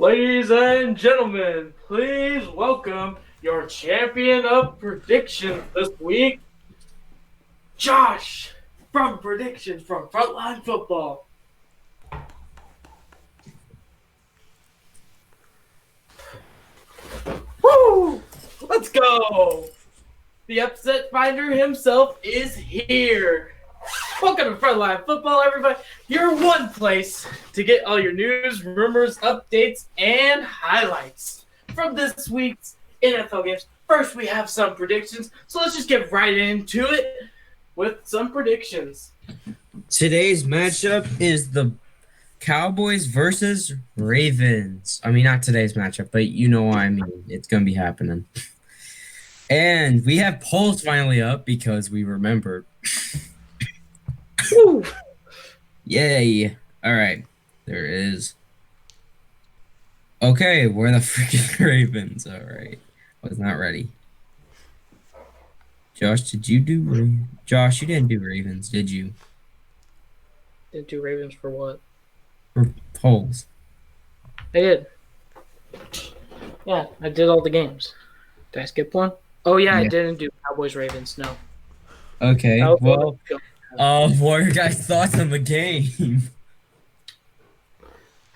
Ladies and gentlemen, please welcome your champion of predictions this week, Josh from Predictions from Frontline Football. Woo! Let's go! The upset finder himself is here. Welcome to Frontline Football, everybody. Your one place to get all your news, rumors, updates, and highlights from this week's NFL games. First, we have some predictions, so let's just get right into it with some predictions. Today's matchup is the Cowboys versus Ravens. I mean, not today's matchup, but you know what I mean. It's going to be happening. And we have polls finally up because we remembered. Woo! Yay. All right. There is. Okay, we're the freaking Ravens. All right. Was not ready. Josh, did you do Josh, you didn't do Ravens, did you? Didn't do Ravens for what? For polls. I did. Yeah, I did all the games. Did I skip one? Oh, yeah. I didn't do Cowboys Ravens, no. Okay, well, what are your guys' thoughts on the game?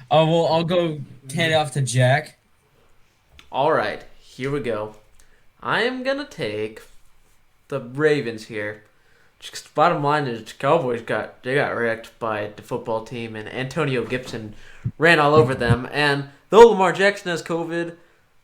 Oh, well, I'll go hand it off to Jack. All right, here we go. I am going to take the Ravens here. Just bottom line is Cowboys got wrecked by the football team, and Antonio Gibson ran all over them. And though Lamar Jackson has COVID,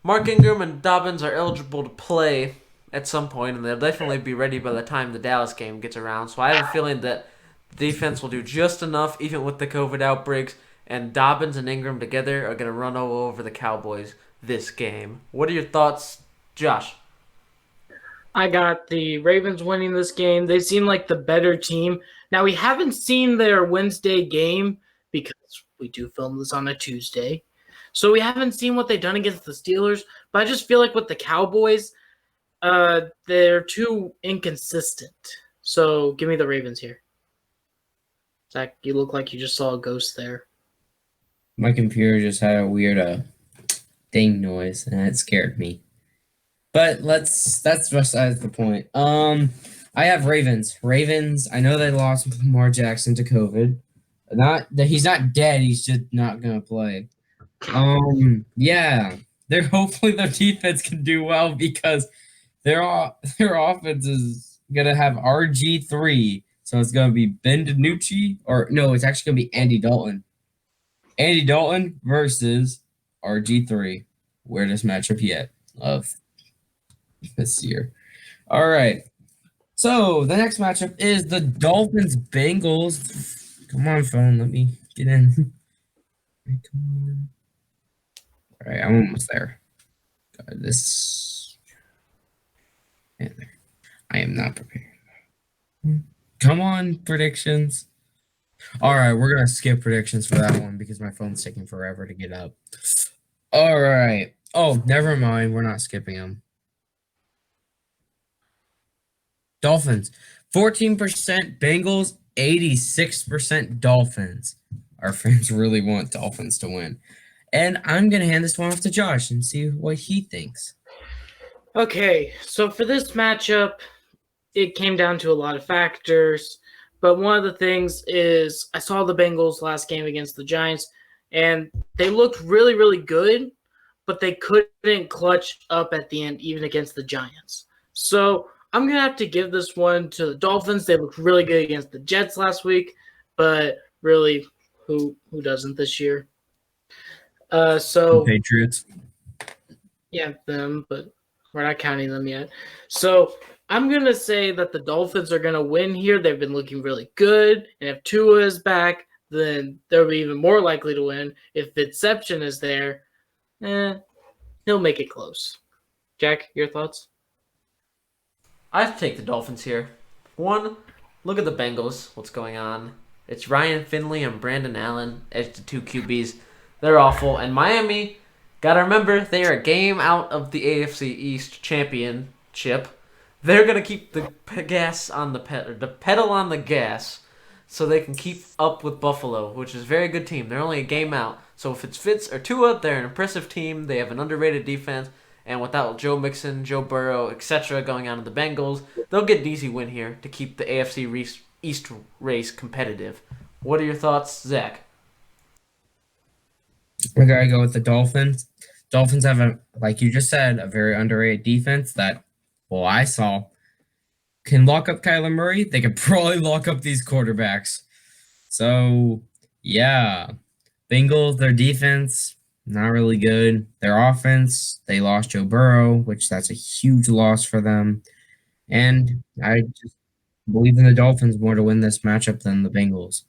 Mark Ingram and Dobbins are eligible to play at some point, and they'll definitely be ready by the time the Dallas game gets around. So I have a feeling that the defense will do just enough, even with the COVID outbreaks, and Dobbins and Ingram together are going to run all over the Cowboys this game. What are your thoughts, Josh? I got the Ravens winning this game. They seem like the better team. Now, we haven't seen their Wednesday game because we do film this on a Tuesday. So we haven't seen what they've done against the Steelers. But I just feel like with the Cowboys, they're too inconsistent. So give me the Ravens here. Zach, you look like you just saw a ghost there. My computer just had a weird ding noise, and it scared me. But that's besides the point. I have Ravens. Ravens, I know they lost Lamar Jackson to COVID. Not that he's not dead, he's just not gonna play. Yeah. They're hopefully their defense can do well because their offense is gonna have RG3. So it's gonna be Ben DiNucci, or no, it's actually gonna be Andy Dalton. Andy Dalton versus RG3. Weirdest matchup yet of this year. All right. So the next matchup is the Dolphins Bengals. Come on, phone. Let me get in. Come on. All right, I'm almost there. God, this. I am not prepared. Come on, predictions. All right, we're gonna skip predictions for that one because my phone's taking forever to get up. All right. Oh, never mind. We're not skipping them. Dolphins, 14% Bengals, 86% Dolphins. Our fans really want Dolphins to win. And I'm going to hand this one off to Josh and see what he thinks. Okay, so for this matchup, it came down to a lot of factors. But one of the things is I saw the Bengals last game against the Giants, and they looked really, really good, but they couldn't clutch up at the end, even against the Giants. So I'm going to have to give this one to the Dolphins. They looked really good against the Jets last week, but really, who doesn't this year? So Patriots. Yeah, them, but we're not counting them yet. So I'm going to say that the Dolphins are going to win here. They've been looking really good. And if Tua is back, then they'll be even more likely to win. If Fitzception is there, he'll make it close. Jack, your thoughts? I have to take the Dolphins here. One, look at the Bengals. What's going on? It's Ryan Finley and Brandon Allen as the two QBs. They're awful. And Miami, gotta remember, they are a game out of the AFC East championship. They're gonna keep the pedal on the gas. so they can keep up with Buffalo, which is a very good team. They're only a game out. So if it's Fitz or Tua, they're an impressive team. They have an underrated defense. And without Joe Mixon, Joe Burrow, etc. going on to the Bengals, they'll get an easy win here to keep the AFC East race competitive. What are your thoughts, Zach? I gotta go with the Dolphins. Dolphins have like you just said, a very underrated defense that, well, I saw can lock up Kyler Murray. They could probably lock up these quarterbacks. So, yeah. Bengals, their defense, not really good. Their offense, they lost Joe Burrow, which that's a huge loss for them. And I just believe in the Dolphins more to win this matchup than the Bengals.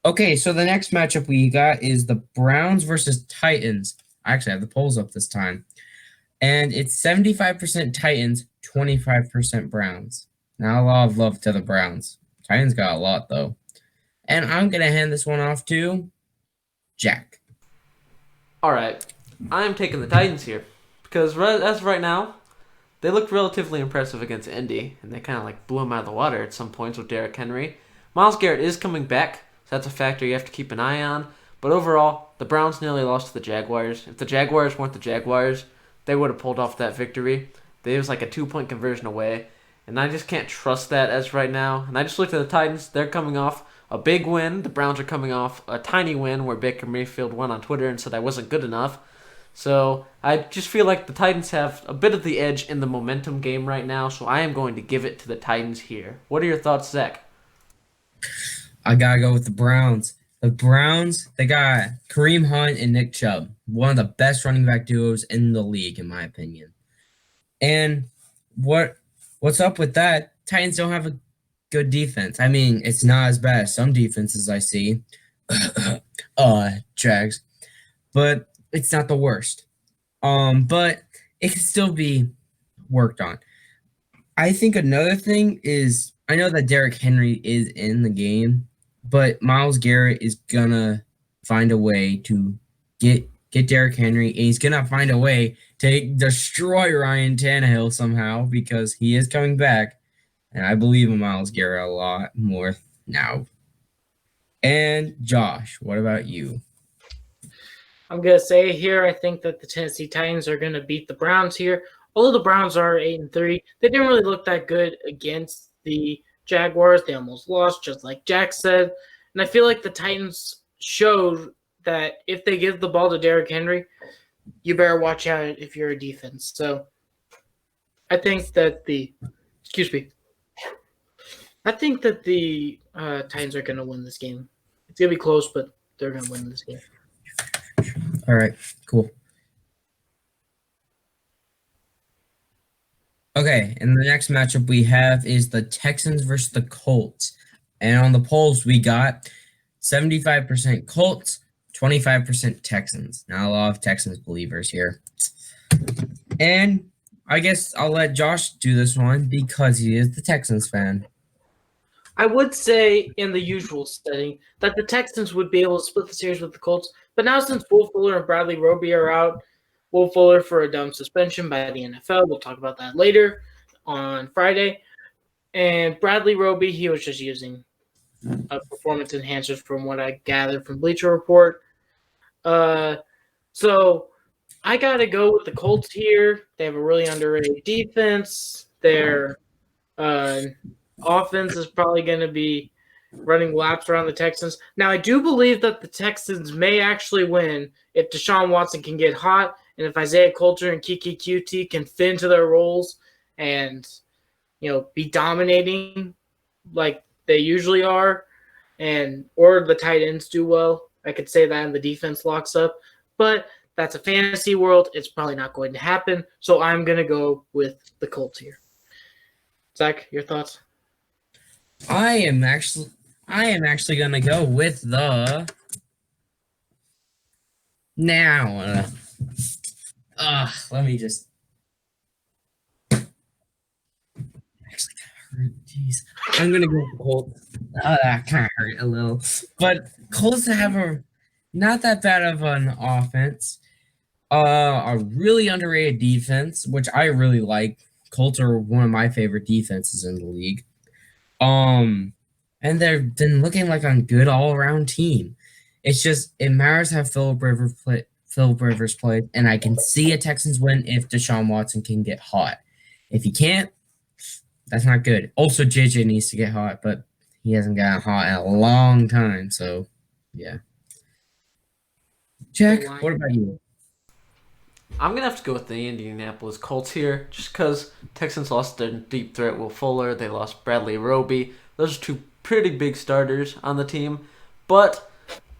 Okay, so the next matchup we got is the Browns versus Titans. I actually have the polls up this time. And it's 75% Titans, 25% Browns. Not a lot of love to the Browns. Titans got a lot, though. And I'm going to hand this one off to Jack. All right, I'm taking the Titans here because as of right now, they looked relatively impressive against Indy, and they kind of like blew them out of the water at some points with Derrick Henry. Myles Garrett is coming back, so that's a factor you have to keep an eye on. But overall, the Browns nearly lost to the Jaguars. If the Jaguars weren't the Jaguars, they would have pulled off that victory. They was like a 2-point conversion away, and I just can't trust that as right now. And I just looked at the Titans. They're coming off a big win. The Browns are coming off a tiny win where Baker Mayfield went on Twitter and said I wasn't good enough. So I just feel like the Titans have a bit of the edge in the momentum game right now, so I am going to give it to the Titans here. What are your thoughts, Zach? I got to go with the Browns. The Browns, they got Kareem Hunt and Nick Chubb, one of the best running back duos in the league, in my opinion. And what's up with that? Titans don't have a good defense. I mean, it's not as bad as some defenses I see. Jags. But it's not the worst. But it can still be worked on. I think another thing is, I know that Derrick Henry is in the game, but Myles Garrett is gonna find a way to get Derrick Henry, and he's gonna find a way to destroy Ryan Tannehill somehow because he is coming back, and I believe in Myles Garrett a lot more now. And Josh, what about you? I'm going to say here, I think that the Tennessee Titans are going to beat the Browns here. Although the Browns are 8-3, they didn't really look that good against the Jaguars. They almost lost, just like Jack said. And I feel like the Titans showed that if they give the ball to Derrick Henry, you better watch out if you're a defense. So I think that the Titans are going to win this game. It's going to be close, but they're going to win this game. All right, cool. Okay, and the next matchup we have is the Texans versus the Colts. And on the polls, we got 75% Colts, 25% Texans. Not a lot of Texans believers here. And I guess I'll let Josh do this one because he is the Texans fan. I would say in the usual setting that the Texans would be able to split the series with the Colts. But now since Will Fuller and Bradley Roby are out, Will Fuller for a dumb suspension by the NFL. We'll talk about that later on Friday. And Bradley Roby, he was just using performance enhancers from what I gathered from Bleacher Report. So I got to go with the Colts here. They have a really underrated defense. Their offense is probably going to be running laps around the Texans. Now, I do believe that the Texans may actually win if Deshaun Watson can get hot and if Isaiah Coulter and Kiki QT can fit into their roles and, be dominating like they usually are, or the tight ends do well. I could say that and the defense locks up. But that's a fantasy world. It's probably not going to happen. So I'm going to go with the Colts here. Zach, your thoughts? I am actually gonna go with the now. Let me just actually hurt. Jeez, I'm gonna go with the Colts. That kind of hurt a little, but Colts have a not that bad of an offense. A really underrated defense, which I really like. Colts are one of my favorite defenses in the league. and they've been looking like a good all-around team. It's just it matters how Philip Rivers played, and I can see a Texans win if Deshaun Watson can get hot. If he can't, that's not good. Also, JJ needs to get hot, but he hasn't gotten hot in a long time. So, yeah. Jack, what about you? I'm going to have to go with the Indianapolis Colts here, just because Texans lost their deep threat Will Fuller. They lost Bradley Roby. Those are two pretty big starters on the team. But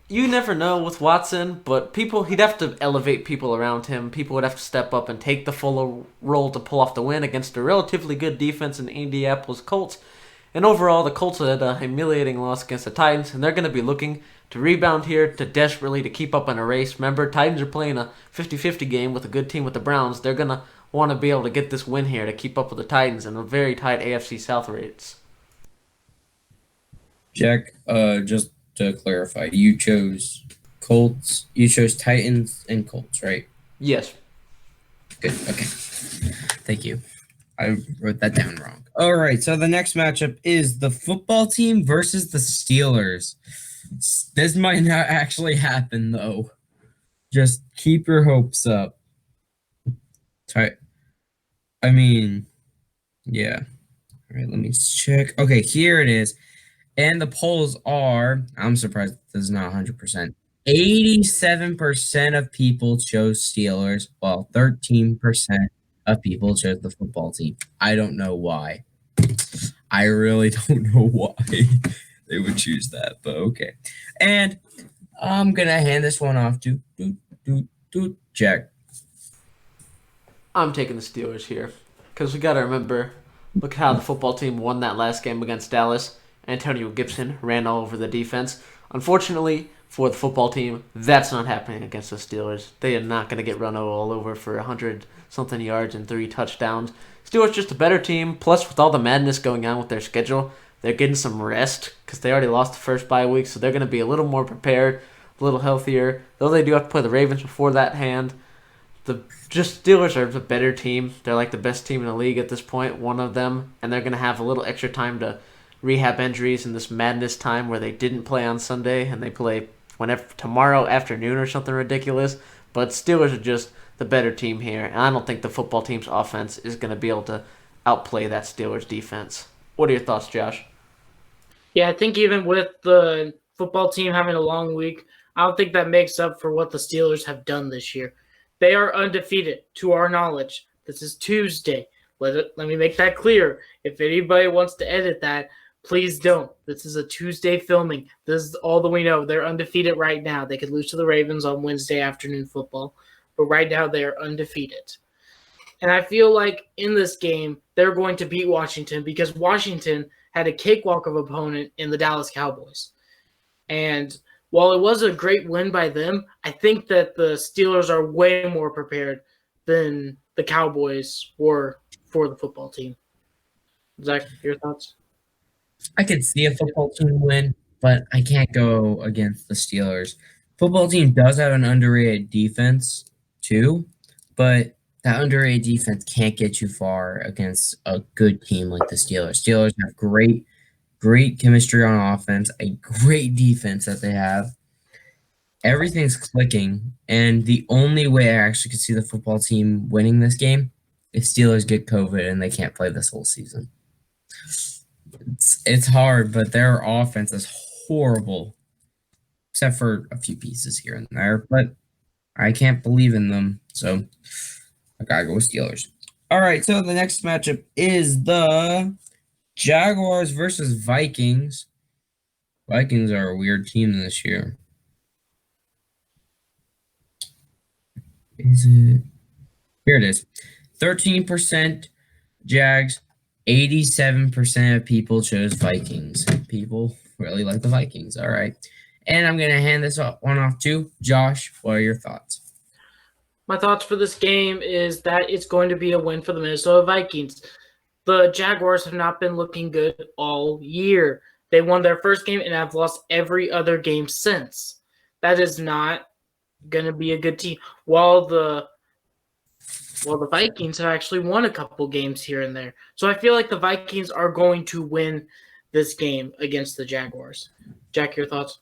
you never know with Watson, but he'd have to elevate people around him. People would have to step up and take the full role to pull off the win against a relatively good defense in the Indianapolis Colts. And overall, the Colts had a humiliating loss against the Titans, and they're going to be looking to rebound here to desperately to keep up in a race. Remember, Titans are playing a 50-50 game with a good team with the Browns. They're going to want to be able to get this win here to keep up with the Titans in a very tight AFC South race. Jack, just to clarify, you chose Colts, you chose Titans and Colts, right? Yes. Good. Okay. Thank you. I wrote that down wrong. All right. So the next matchup is the football team versus the Steelers. This might not actually happen, though. Just keep your hopes up. I mean, yeah. All right. Let me check. Okay. Here it is. And the polls are, I'm surprised this is not 100%. 87% of people chose Steelers, while 13% of people chose the football team. I don't know why. I really don't know why they would choose that, but okay. And I'm going to hand this one off to Jack. I'm taking the Steelers here because we got to remember, look how the football team won that last game against Dallas. Antonio Gibson ran all over the defense. Unfortunately for the football team, that's not happening against the Steelers. They are not going to get run all over for 100-something yards and 3 touchdowns. Steelers just a better team. Plus, with all the madness going on with their schedule, they're getting some rest because they already lost the first bye week, so they're going to be a little more prepared, a little healthier. Though they do have to play the Ravens before that hand. Steelers are the better team. They're like the best team in the league at this point, one of them, and they're going to have a little extra time to rehab injuries in this madness time where they didn't play on Sunday and they play tomorrow afternoon or something ridiculous. But Steelers are just the better team here, and I don't think the football team's offense is going to be able to outplay that Steelers defense. What are your thoughts, Josh? Yeah, I think even with the football team having a long week, I don't think that makes up for what the Steelers have done this year. They are undefeated, to our knowledge. This is Tuesday. Let me make that clear. If anybody wants to edit that, please don't. This is a Tuesday filming. This is all that we know. They're undefeated right now. They could lose to the Ravens on Wednesday afternoon football, but right now they are undefeated. And I feel like in this game, they're going to beat Washington because Washington had a cakewalk of opponent in the Dallas Cowboys. And while it was a great win by them, I think that the Steelers are way more prepared than the Cowboys were for the football team. Zach, your thoughts? I could see a football team win, but I can't go against the Steelers. Football team does have an underrated defense, too, but that underrated defense can't get you far against a good team like the Steelers. Steelers have great chemistry on offense, a great defense that they have. Everything's clicking, and the only way I actually could see the football team winning this game is Steelers get COVID and they can't play this whole season. It's hard, but their offense is horrible, except for a few pieces here and there. But I can't believe in them, so I gotta go with Steelers. All right, so the next matchup is the Jaguars versus Vikings. Vikings are a weird team this year. Is it? Here it is. 13% Jags. 87% of people chose Vikings. People really like the Vikings. All right. And I'm going to hand this one off to Josh. What are your thoughts? My thoughts for this game is that it's going to be a win for the Minnesota Vikings. The Jaguars have not been looking good all year. They won their first game and have lost every other game since. That is not going to be a good team. While the Vikings have actually won a couple games here and there. So I feel like the Vikings are going to win this game against the Jaguars. Jack, your thoughts?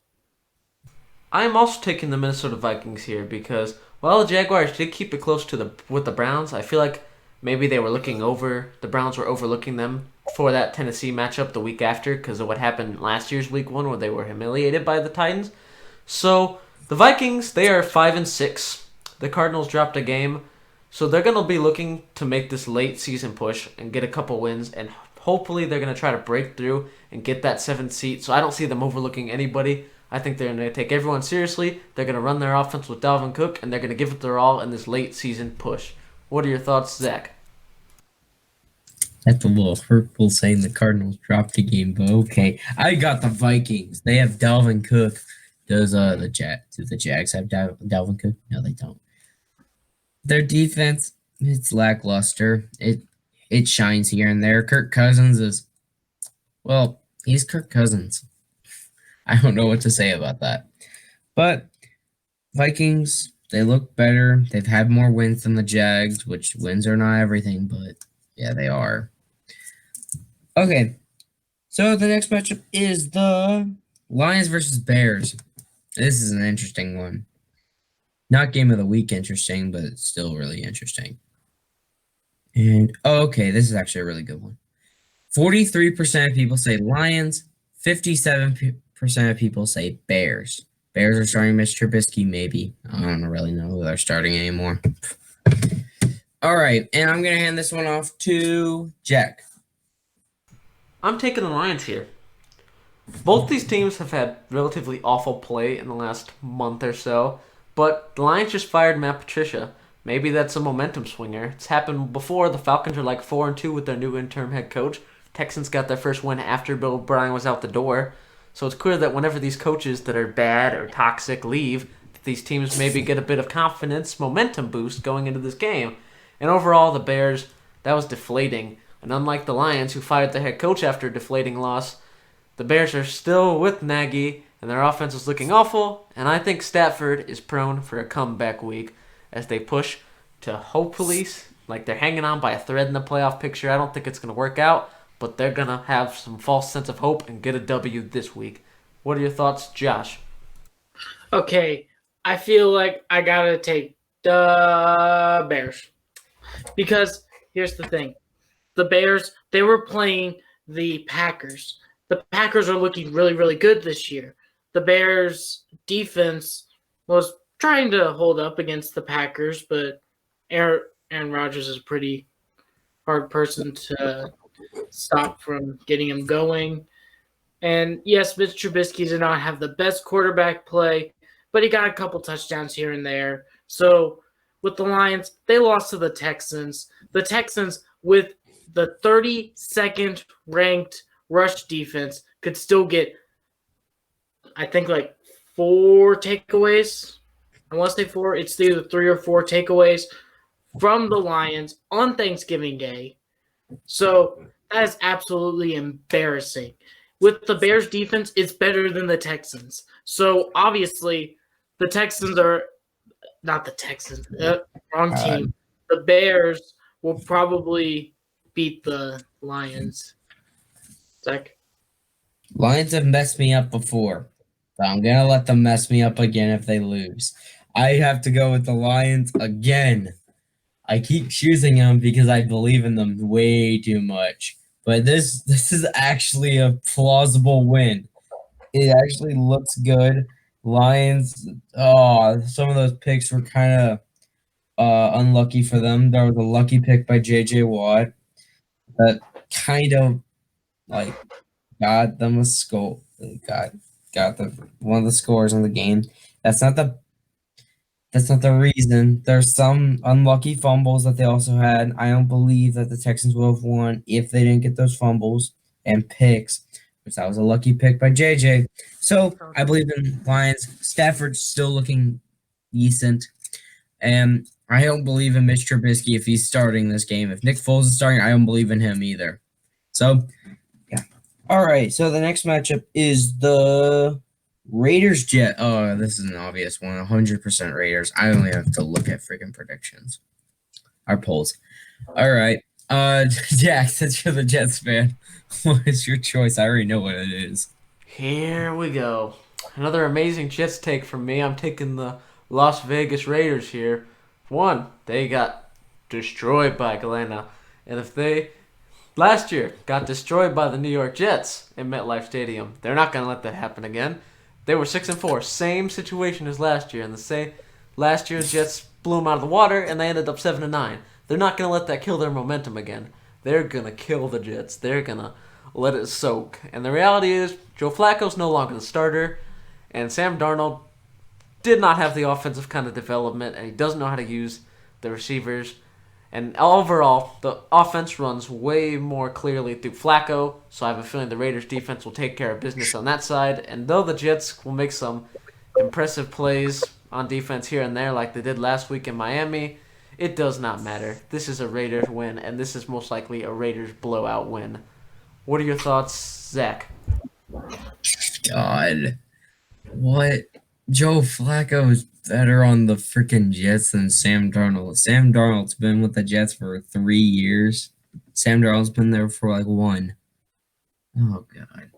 I'm also taking the Minnesota Vikings here because while the Jaguars did keep it close to with the Browns, I feel like maybe the Browns were overlooking them for that Tennessee matchup the week after because of what happened last year's week 1 where they were humiliated by the Titans. So the Vikings, they are 5-6. The Cardinals dropped a game, so they're going to be looking to make this late season push and get a couple wins, and hopefully they're going to try to break through and get that 7th seat. So I don't see them overlooking anybody. I think they're going to take everyone seriously. They're going to run their offense with Dalvin Cook, and they're going to give it their all in this late season push. What are your thoughts, Zach? That's a little hurtful saying the Cardinals dropped a game, but okay. I got the Vikings. They have Dalvin Cook. Does do the Jags have Dalvin Cook? No, they don't. Their defense, it's lackluster. It shines here and there. Kirk Cousins he's Kirk Cousins. I don't know what to say about that. But Vikings, they look better. They've had more wins than the Jags, which wins are not everything, but yeah, they are. Okay, so the next matchup is the Lions versus Bears. This is an interesting one. Not game of the week interesting, but it's still really interesting. And, okay, this is actually a really good one. 43% of people say Lions, 57% of people say Bears. Bears are starting Mitch Trubisky, maybe. I don't really know who they're starting anymore. All right, and I'm going to hand this one off to Jack. I'm taking the Lions here. Both these teams have had relatively awful play in the last month or so, but the Lions just fired Matt Patricia. Maybe that's a momentum swinger. It's happened before. The Falcons are like 4-2 with their new interim head coach. Texans got their first win after Bill O'Brien was out the door. So it's clear that whenever these coaches that are bad or toxic leave, these teams maybe get a bit of confidence, momentum boost going into this game. And overall, the Bears, that was deflating. And unlike the Lions, who fired their head coach after a deflating loss, the Bears are still with Nagy, and their offense is looking awful. And I think Stafford is prone for a comeback week as they push to hopefully, like they're hanging on by a thread in the playoff picture. I don't think it's going to work out, but they're going to have some false sense of hope and get a W this week. What are your thoughts, Josh? Okay, I feel like I got to take the Bears. Because here's the thing. The Bears, they were playing the Packers. The Packers are looking really, really good this year. The Bears' defense was trying to hold up against the Packers, but Aaron Rodgers is a pretty hard person to stop from getting him going. And yes, Mitch Trubisky did not have the best quarterback play, but he got a couple touchdowns here and there. So with the Lions, they lost to the Texans. The Texans, with the 32nd ranked rush defense, could still get, I think, like 4 takeaways. I want to say 4. It's either 3 or 4 takeaways from the Lions on Thanksgiving Day. So that is absolutely embarrassing. With the Bears defense, it's better than the Texans. So obviously, the Texans are not the Texans. Wrong team. The Bears will probably beat the Lions. Zach? Lions have messed me up before, but I'm going to let them mess me up again if they lose. I have to go with the Lions again. I keep choosing them because I believe in them way too much. But this is actually a plausible win. It actually looks good. Lions, some of those picks were kind of unlucky for them. There was a lucky pick by J.J. Watt that kind of like got them a score. Got one of the scores in the game. That's not the reason. There's some unlucky fumbles that they also had. I don't believe that the Texans would have won if they didn't get those fumbles and picks, which that was a lucky pick by JJ. So I believe in Lions. Stafford's still looking decent. And I don't believe in Mitch Trubisky if he's starting this game. If Nick Foles is starting, I don't believe in him either. So, yeah. All right, so the next matchup is the Raiders Jet. Oh, this is an obvious one. 100% Raiders. I only have to look at freaking predictions. Our polls. All right. Jack, since you're the Jets fan, what is your choice? I already know what it is. Here we go. Another amazing Jets take from me. I'm taking the Las Vegas Raiders here. One, they got destroyed by Atlanta. And if they last year got destroyed by the New York Jets in MetLife Stadium, they're not going to let that happen again. They were 6-4, same situation as last year. And last year the Jets blew them out of the water, and they ended up 7-9. They're not going to let that kill their momentum again. They're going to kill the Jets. They're going to let it soak. And the reality is, Joe Flacco's no longer the starter, and Sam Darnold did not have the offensive kind of development, and he doesn't know how to use the receivers. And overall, the offense runs way more clearly through Flacco, so I have a feeling the Raiders' defense will take care of business on that side. And though the Jets will make some impressive plays on defense here and there like they did last week in Miami, it does not matter. This is a Raiders win, and this is most likely a Raiders blowout win. What are your thoughts, Zach? God. What? Joe Flacco is better on the freaking Jets than Sam Darnold. Sam Darnold's been with the Jets for 3 years. Sam Darnold's been there for like 1. Oh, God.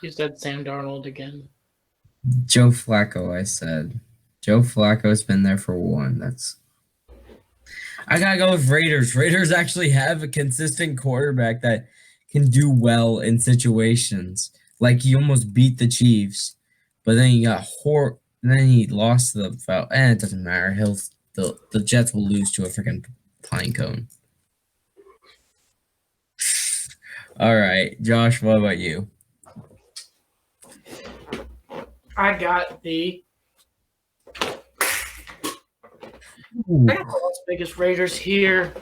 You said Sam Darnold again. Joe Flacco, I said. Joe Flacco's been there for 1. I gotta go with Raiders. Raiders actually have a consistent quarterback that can do well in situations. Like he almost beat the Chiefs, but then he got then he lost to the Falcons. And it doesn't matter. The Jets will lose to a freaking pine cone. All right, Josh, what about you? I got the Las Vegas Raiders here.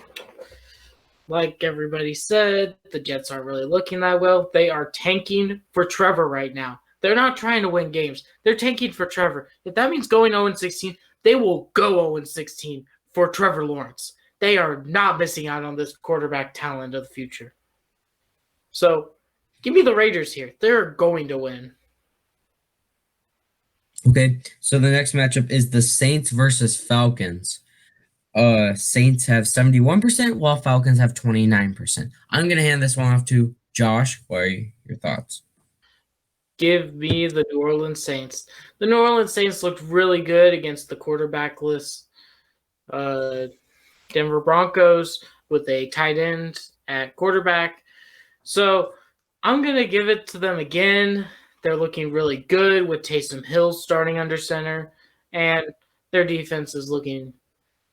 Like everybody said, the Jets aren't really looking that well. They are tanking for Trevor right now. They're not trying to win games. They're tanking for Trevor. If that means going 0-16, they will go 0-16 for Trevor Lawrence. They are not missing out on this quarterback talent of the future. So, give me the Raiders here. They're going to win. Okay, so the next matchup is the Saints versus Falcons. Saints have 71%, while Falcons have 29%. I'm going to hand this one off to Josh. What are your thoughts? Give me the New Orleans Saints. The New Orleans Saints looked really good against the quarterbackless Denver Broncos with a tight end at quarterback. So I'm going to give it to them again. They're looking really good with Taysom Hill starting under center, and their defense is looking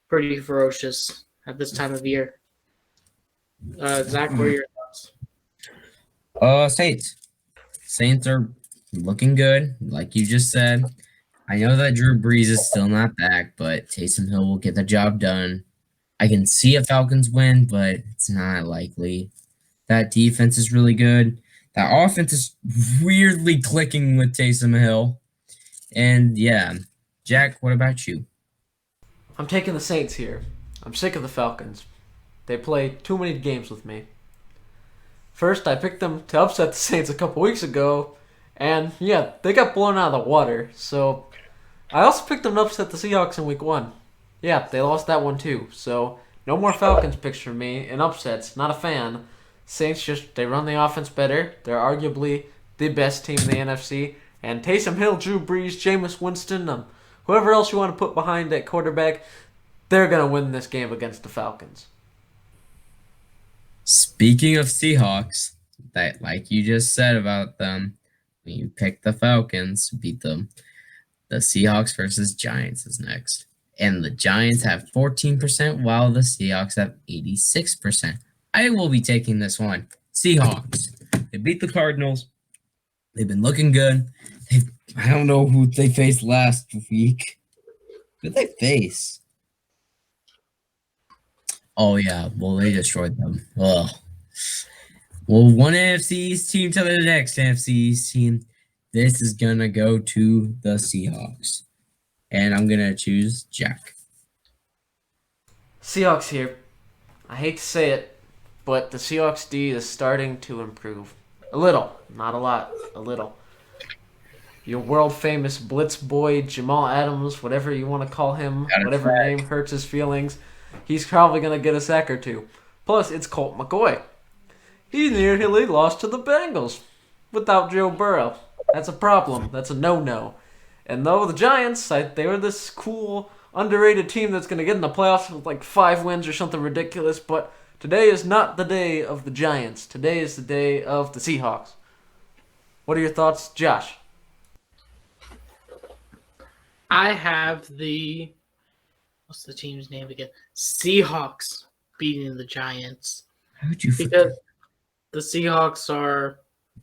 pretty ferocious at this time of year. Zach, what are your thoughts? Saints. Saints are looking good, like you just said. I know that Drew Brees is still not back, but Taysom Hill will get the job done. I can see a Falcons win, but it's not likely. That defense is really good. That offense is weirdly clicking with Taysom Hill. And yeah, Jack, what about you? I'm taking the Saints here. I'm sick of the Falcons. They play too many games with me. First, I picked them to upset the Saints a couple weeks ago, and yeah, they got blown out of the water. So, I also picked them to upset the Seahawks in week 1. Yeah, they lost that one too. So, no more Falcons picks for me in upsets. Not a fan. Saints they run the offense better. They're arguably the best team in the NFC. And Taysom Hill, Drew Brees, Jameis Winston, whoever else you want to put behind at quarterback, they're going to win this game against the Falcons. Speaking of Seahawks, that like you just said about them, when you pick the Falcons to beat them, the Seahawks versus Giants is next. And the Giants have 14%, while the Seahawks have 86%. I will be taking this one. Seahawks. They beat the Cardinals. They've been looking good. I don't know who they faced last week. Who did they face? Oh, yeah. Well, they destroyed them. Ugh. Well, one NFC East team to the next NFC East team. This is going to go to the Seahawks. And I'm going to choose Jack. Seahawks here. I hate to say it, but the Seahawks D is starting to improve. A little. Not a lot. A little. Your world-famous blitz boy, Jamal Adams, whatever you want to call him, whatever name hurts his feelings, he's probably going to get a sack or two. Plus, it's Colt McCoy. He nearly lost to the Bengals without Joe Burrow. That's a problem. That's a no-no. And though the Giants, they were this cool, underrated team that's going to get in the playoffs with like 5 wins or something ridiculous, but today is not the day of the Giants. Today is the day of the Seahawks. What are your thoughts, Josh? I have what's the team's name again? Seahawks beating the Giants. How would you Because the Seahawks are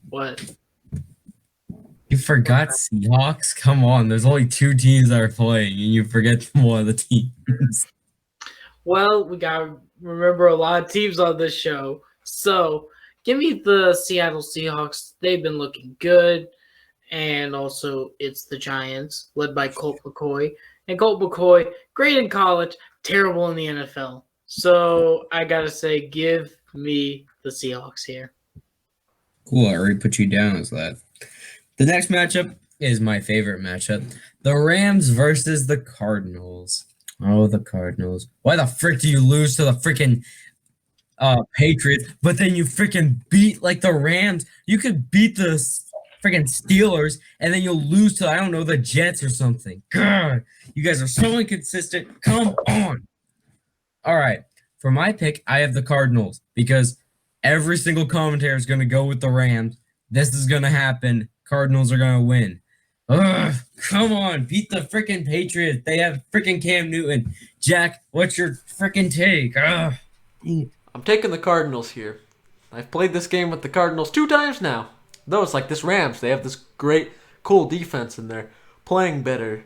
what? You forgot Seahawks? Come on, there's only 2 teams that are playing, and you forget one of the teams. Well, we got to remember a lot of teams on this show. So, give me the Seattle Seahawks. They've been looking good. And also, it's the Giants, led by Colt McCoy. And Colt McCoy, great in college, terrible in the NFL. So, I got to say, give me the Seahawks here. Cool, I already put you down as that. The next matchup is my favorite matchup. The Rams versus the Cardinals. Oh, the Cardinals. Why the frick do you lose to the freaking Patriots, but then you freaking beat like the Rams? You could beat the freaking Steelers, and then you'll lose to, I don't know, the Jets or something. God, you guys are so inconsistent. Come on. All right. For my pick, I have the Cardinals because every single commentator is going to go with the Rams. This is going to happen. Cardinals are going to win. Ugh, come on. Beat the freaking Patriots. They have freaking Cam Newton. Jack, what's your freaking take? Ugh. I'm taking the Cardinals here. I've played this game with the Cardinals 2 times now. Though it's like this Rams. They have this great, cool defense, and they're playing better.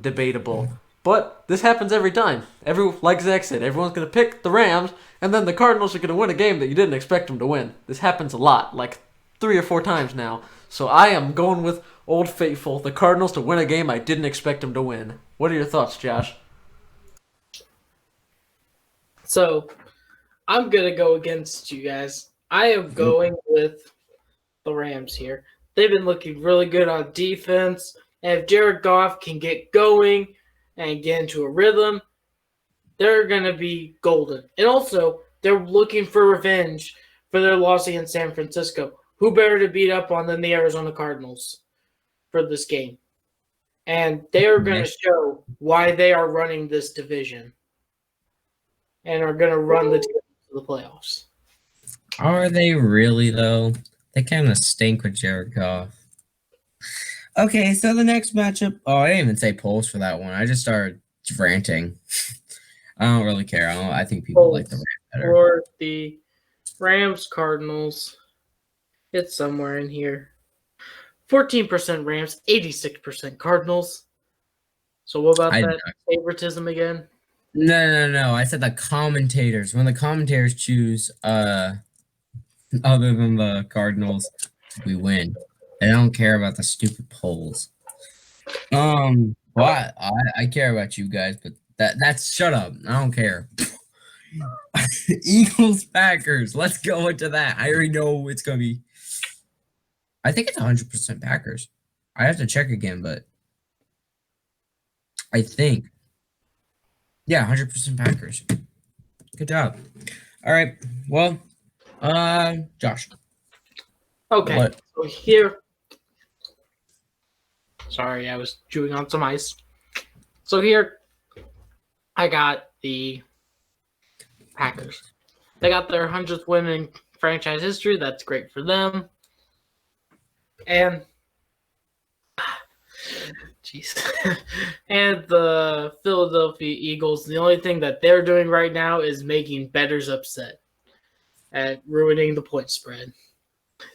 Debatable. But this happens every time. Like Zach said, everyone's going to pick the Rams, and then the Cardinals are going to win a game that you didn't expect them to win. This happens a lot, like 3 or 4 times now. So I am going with Old Faithful, the Cardinals, to win a game I didn't expect them to win. What are your thoughts, Josh? So, I'm going to go against you guys. I am going with the Rams here. They've been looking really good on defense. And if Jared Goff can get going and get into a rhythm, they're going to be golden. And also, they're looking for revenge for their loss against San Francisco. Who better to beat up on than the Arizona Cardinals for this game? And they are going to show why they are running this division and are going to run the team to the playoffs. Are they really, though? They kind of stink with Jared Goff. Okay, so the next matchup. Oh, I didn't even say polls for that one. I just started ranting. I don't really care. I think people like the Rams better. For the Rams Cardinals, it's somewhere in here. 14% Rams, 86% Cardinals. So what about that favoritism again? No. I said the commentators. When the commentators choose other than the Cardinals, we win. They don't care about the stupid polls. Well, I care about you guys, but that's shut up. I don't care. Eagles Packers. Let's go into that. I already know it's gonna be. I think it's 100% Packers. I have to check again, but I think. Yeah, 100% Packers. Good job. All right. Well, Josh. Okay. What? So here. Sorry, I was chewing on some ice. So here, I got the Packers. They got their 100th win in franchise history. That's great for them. And, jeez. And the Philadelphia Eagles, the only thing that they're doing right now is making bettors upset at ruining the point spread.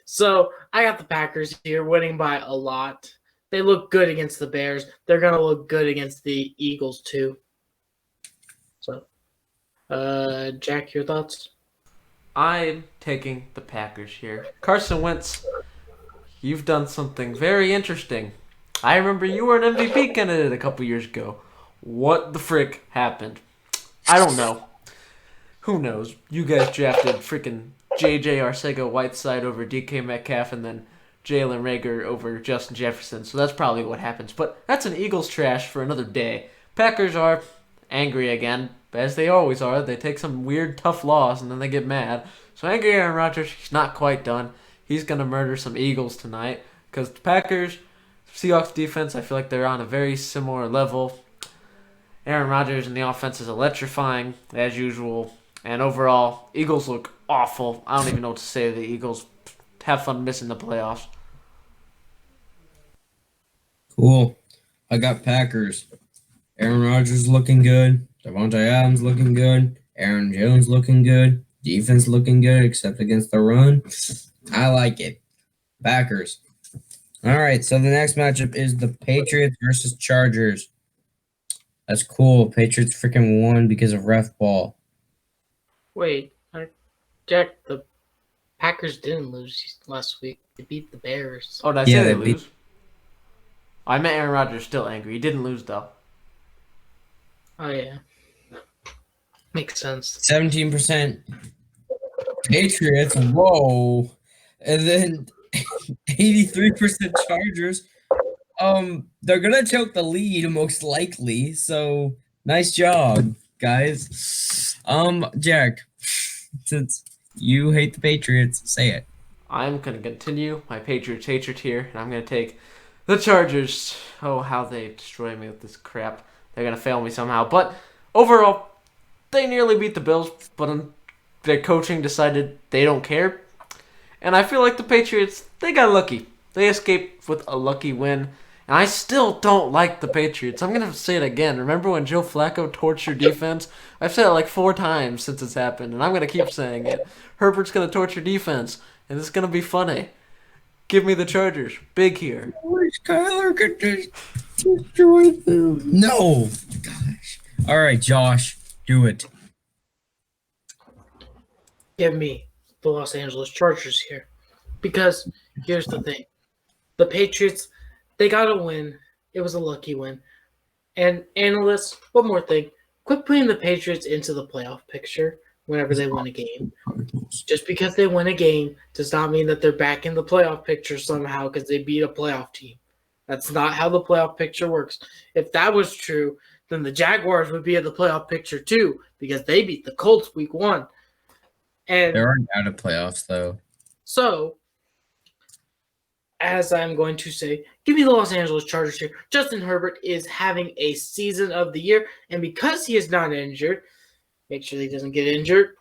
So I got the Packers here winning by a lot. They look good against the Bears. They're going to look good against the Eagles too. So, Jack, your thoughts? I'm taking the Packers here. Carson Wentz, you've done something very interesting. I remember you were an MVP candidate a couple years ago. What the frick happened? I don't know. Who knows? You guys drafted freaking J.J. Arcega-Whiteside over D.K. Metcalf and then Jalen Reagor over Justin Jefferson. So that's probably what happens. But that's an Eagles trash for another day. Packers are angry again, as they always are. They take some weird, tough loss, and then they get mad. So angry Aaron Rodgers, he's not quite done. He's going to murder some Eagles tonight. Because the Packers, Seahawks defense, I feel like they're on a very similar level. Aaron Rodgers and the offense is electrifying, as usual. And overall, Eagles look awful. I don't even know what to say to the Eagles. Have fun missing the playoffs. Cool. I got Packers. Aaron Rodgers looking good. Devontae Adams looking good. Aaron Jones looking good. Defense looking good, except against the run. I like it. Packers. All right, so the next matchup is the Patriots versus Chargers. That's cool. Patriots freaking won because of ref ball. Wait, Jack, the Packers didn't lose last week. They beat the Bears. Oh, did I say they lose? I meant Aaron Rodgers still angry. He didn't lose, though. Oh, yeah. Makes sense. 17% Patriots. Whoa. And then 83% Chargers. They're gonna choke the lead most likely. So nice job, guys. Jack, since you hate the Patriots, say it. I'm gonna continue my Patriots hatred here, and I'm gonna take the Chargers. Oh, how they destroy me with this crap. They're gonna fail me somehow. But overall, they nearly beat the Bills, but their coaching decided they don't care. And I feel like the Patriots, they got lucky. They escaped with a lucky win. And I still don't like the Patriots. I'm going to say it again. Remember when Joe Flacco tortured defense? I've said it like 4 times since it's happened, and I'm going to keep saying it. Herbert's going to torture defense, and it's going to be funny. Give me the Chargers. Big here. Kyler could just destroy them. No. Gosh. All right, Josh, do it. Give me the Los Angeles Chargers here. Because here's the thing. The Patriots, they got a win. It was a lucky win. And analysts, one more thing. Quit putting the Patriots into the playoff picture whenever they win a game. Just because they win a game does not mean that they're back in the playoff picture somehow because they beat a playoff team. That's not how the playoff picture works. If that was true, then the Jaguars would be in the playoff picture too because they beat the Colts week 1. And They're already out of playoffs, though. So, as I'm going to say, give me the Los Angeles Chargers here. Justin Herbert is having a season of the year, and because he is not injured, make sure he doesn't get injured,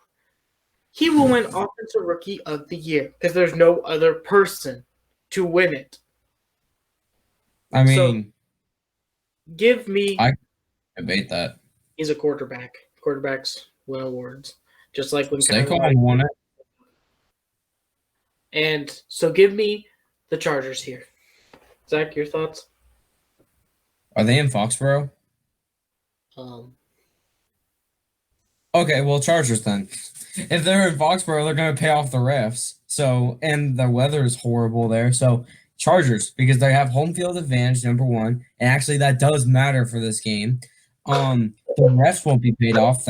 he will win Offensive Rookie of the Year because there's no other person to win it. I mean, so, give me. I debate that. He's a quarterback. Quarterbacks win awards, just like when Saquon won it. And so, give me the Chargers here. Zach, your thoughts? Are they in Foxborough? Okay, well, Chargers then. If they're in Foxborough, they're going to pay off the refs. So, and the weather is horrible there. So, Chargers, because they have home field advantage, number 1. And actually, that does matter for this game. The refs won't be paid off.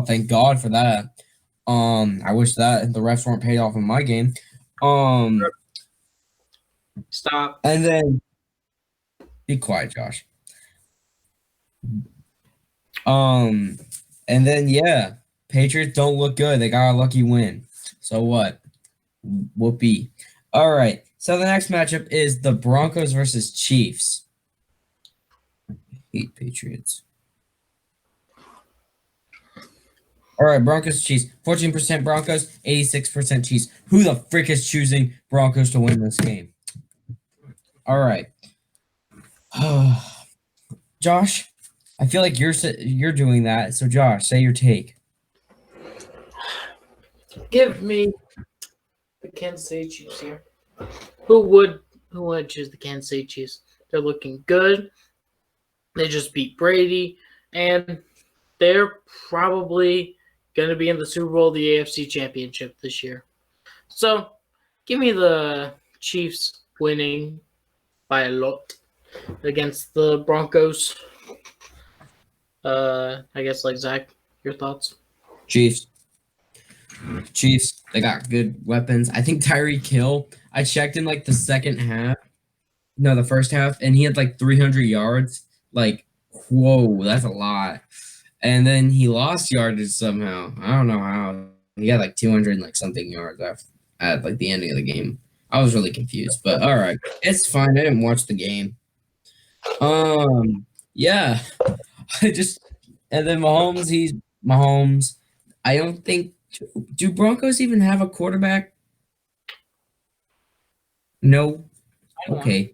Thank God for that. I wish that the refs weren't paid off in my game. Stop. And then, be quiet, Josh. And then, yeah, Patriots don't look good. They got a lucky win. So what? Whoopee. All right. So the next matchup is the Broncos versus Chiefs. I hate Patriots. All right, Broncos, Chiefs. 14% Broncos, 86% Chiefs. Who the frick is choosing Broncos to win this game? All right. Josh, I feel like you're doing that. So, Josh, say your take. Give me the Kansas City Chiefs here. Who would choose the Kansas City Chiefs? They're looking good. They just beat Brady, and they're probably going to be in the Super Bowl, the AFC Championship this year. So, give me the Chiefs winning by a lot against the Broncos. I guess, like Zach, your thoughts? Chiefs, they got good weapons. I think Tyreek Hill, I checked him like the first half, and he had like 300 yards. Like, whoa, that's a lot. and then he lost yardage somehow. I don't know how. He got like 200 and like something yards at like the ending of the game. I was really confused, but all right, it's fine. I didn't watch the game. Yeah, I just and then Mahomes. He's Mahomes. I don't think do Broncos even have a quarterback? No. I don't Okay.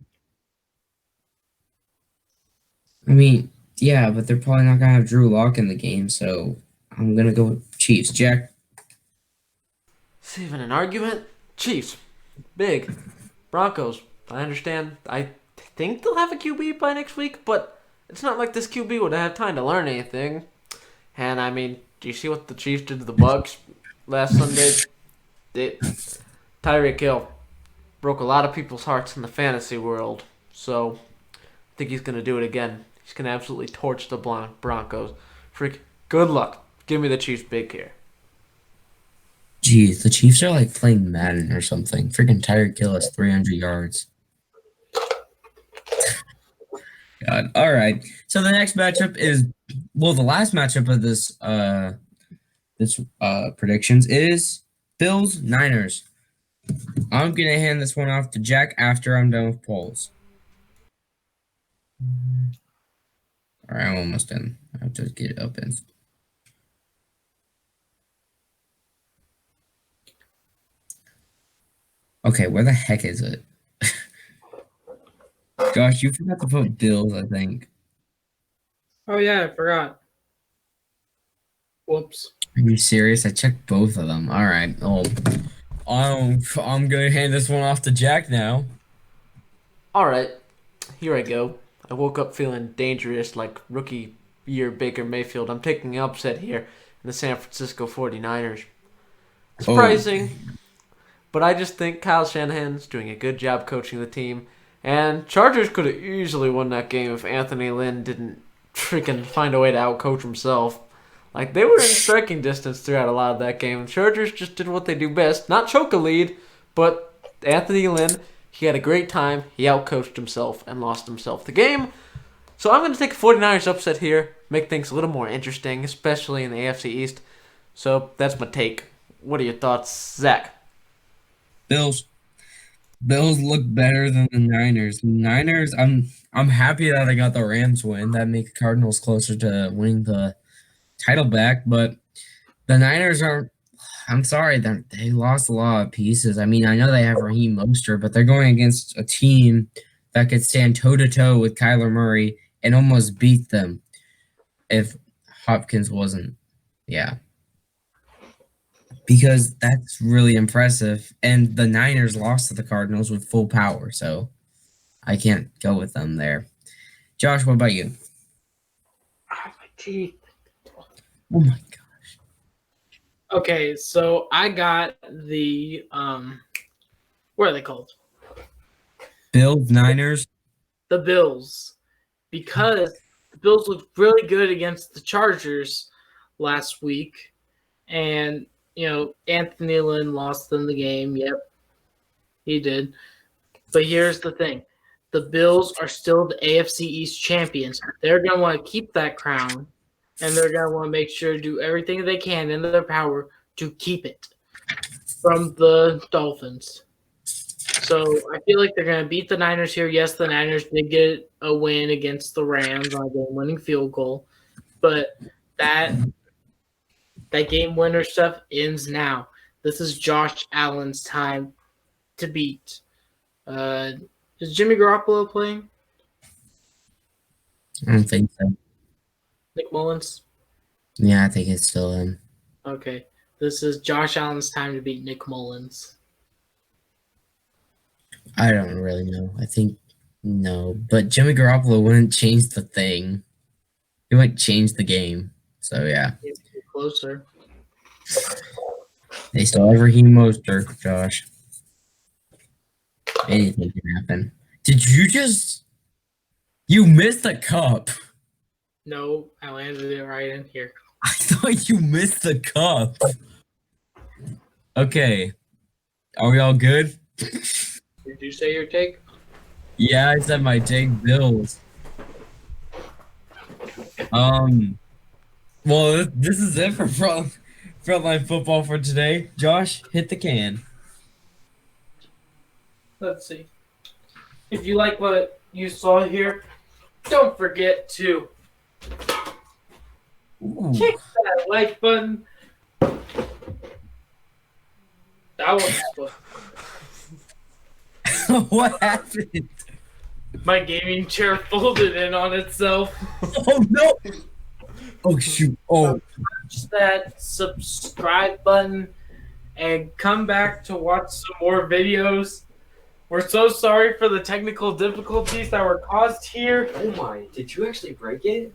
I mean, yeah, but they're probably not gonna have Drew Lock in the game, so I'm gonna go with Chiefs. Jack. Is even an argument? Chiefs. Big. Broncos. I understand. I think they'll have a QB by next week, but it's not like this QB would have time to learn anything. And I mean, do you see what the Chiefs did to the Bucks last Sunday? Tyreek Hill broke a lot of people's hearts in the fantasy world, so I think he's gonna do it again. He's gonna absolutely torch the Broncos. Freak. Good luck. Give me the Chiefs big here. Jeez, the Chiefs are like playing Madden or something. Freaking Tyreek Hill has 300 yards. God. All right. So the next matchup is the last matchup of this predictions is Bills Niners. I'm gonna hand this one off to Jack after I'm done with polls. All right, I'm almost done. I have to get it up and. Okay, where the heck is it? Josh, you forgot to put Bills, I think. Oh yeah, I forgot. Whoops. Are you serious? I checked both of them. All right. Oh, I'm gonna hand this one off to Jack now. Alright, here I go. I woke up feeling dangerous like rookie year Baker Mayfield. I'm taking an upset here in the San Francisco 49ers. Surprising, but I just think Kyle Shanahan's doing a good job coaching the team. And Chargers could have easily won that game if Anthony Lynn didn't freaking find a way to outcoach himself. Like, they were in striking distance throughout a lot of that game. Chargers just did what they do best. Not choke a lead, but Anthony Lynn, he had a great time. He outcoached himself and lost himself the game. So I'm going to take a 49ers upset here, make things a little more interesting, especially in the AFC East. So that's my take. What are your thoughts, Zach? Bills. Bills look better than the Niners. Niners, I'm happy that I got the Rams win. That makes Cardinals closer to winning the title back, but the Niners are. I'm sorry that they lost a lot of pieces. I mean, I know they have Raheem Mostert, but they're going against a team that could stand toe to toe with Kyler Murray and almost beat them if Hopkins wasn't. Yeah, because that's really impressive. And the Niners lost to the Cardinals with full power, so I can't go with them there. Josh, what about you? Ah, my teeth. Oh my god. Okay, so I got the what are they called? Bills, Niners. The Bills. Because the Bills looked really good against the Chargers last week. And, Anthony Lynn lost them the game. Yep, he did. But here's the thing. The Bills are still the AFC East champions. They're going to want to keep that crown. And they're going to want to make sure to do everything they can in their power to keep it from the Dolphins. So I feel like they're going to beat the Niners here. Yes, the Niners did get a win against the Rams on a game-winning field goal. But that game winner stuff ends now. This is Josh Allen's time to beat. Is Jimmy Garoppolo playing? I don't think so. Nick Mullins? Yeah, I think it's still him. Okay. This is Josh Allen's time to beat Nick Mullins. I don't really know. I think no. But Jimmy Garoppolo wouldn't change the thing. He wouldn't change the game. So yeah. It's closer. They still have Raheem Mostert, Josh. Anything can happen. Did you just you missed the cup? No, I landed it right in here. I thought you missed the cup. Okay. Are we all good? Did you say your take? Yeah, I said my take Bills. Well, this is it for Frontline football for today. Josh, hit the can. Let's see. If you like what you saw here, don't forget to Ooh. kick that like button. That was What happened? my gaming chair folded in on itself. Oh no! Oh shoot! Oh, Push that subscribe button and come back to watch some more videos. We're so sorry for the technical difficulties that were caused here. Oh my, did you actually break it?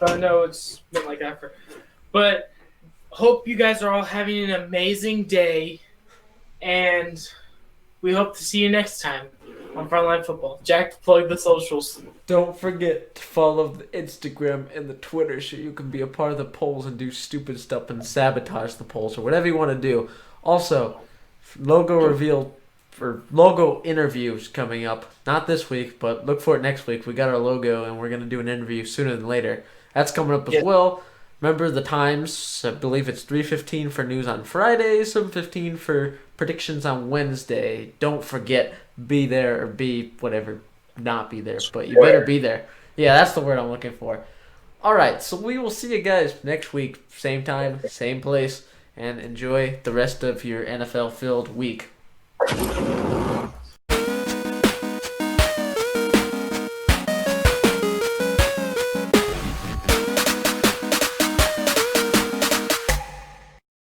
No, it's been like that for. But hope you guys are all having an amazing day, and we hope to see you next time on Frontline Football. Jack, plug the socials. Don't forget to follow the Instagram and the Twitter so you can be a part of the polls and do stupid stuff and sabotage the polls or whatever you want to do. Also, logo reveal for logo interviews coming up. Not this week, but look for it next week. We got our logo and we're going to do an interview sooner than later. That's coming up as well. Remember the times. I believe it's 3:15 for news on Friday, 7:15 for predictions on Wednesday. Don't forget, be there or be whatever, not be there, but you better be there. Yeah, that's the word I'm looking for. All right, so we will see you guys next week, same time, same place, and enjoy the rest of your NFL-filled week.